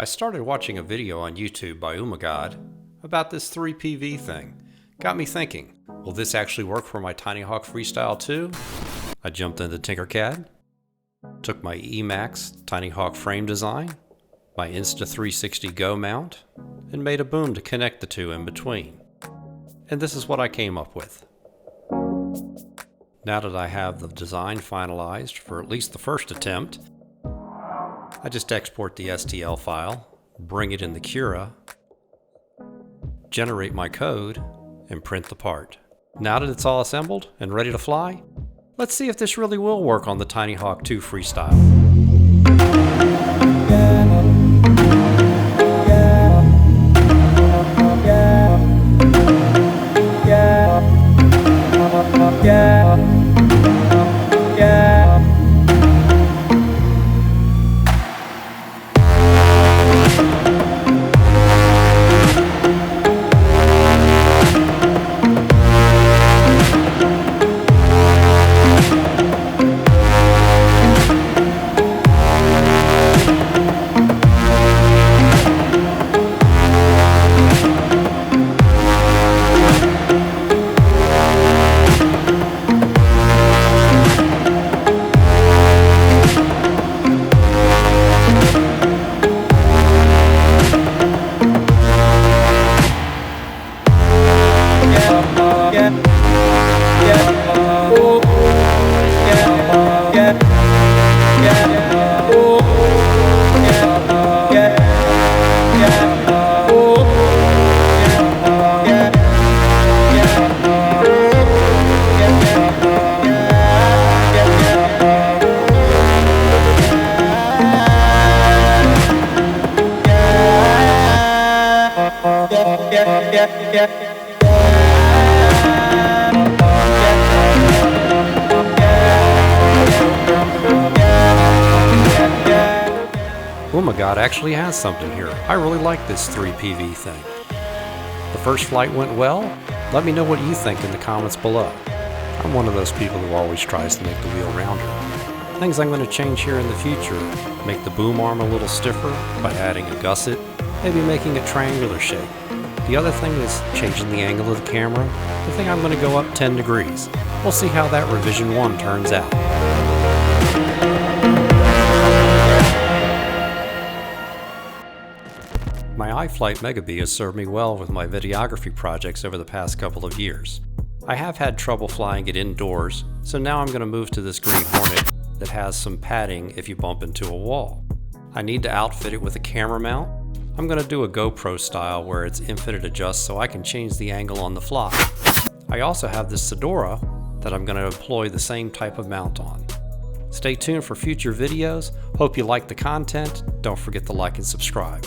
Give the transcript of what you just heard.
I started watching a video on YouTube by Emax about this 3PV thing. Got me thinking, will this actually work for my Tinyhawk Freestyle too? I jumped into Tinkercad, took my Emax Tinyhawk frame design, my Insta360 Go mount, and made a boom to connect the two in between. And this is what I came up with. Now that I have the design finalized for at least the first attempt, I just export the STL file, bring it in the Cura, generate my code, and print the part. Now that it's all assembled and ready to fly, let's see if this really will work on the Tinyhawk 2 Freestyle. Emax actually has something here. I really like this 3PV thing. The first flight went well. Let me know what you think in the comments below. I'm one of those people who always tries to make the wheel rounder. Things I'm going to change here in the future: make the boom arm a little stiffer by adding a gusset, maybe making a triangular shape. The other thing is changing the angle of the camera. I think I'm going to go up 10 degrees. We'll see how that revision 1 turns out. My iFlight Megabee has served me well with my videography projects over the past couple of years. I have had trouble flying it indoors, so now I'm going to move to this Green Hornet that has some padding if you bump into a wall. I need to outfit it with a camera mount. I'm going to do a GoPro style where it's infinite adjust so I can change the angle on the fly. I also have this Fedora that I'm going to employ the same type of mount on. Stay tuned for future videos. Hope you like the content. Don't forget to like and subscribe.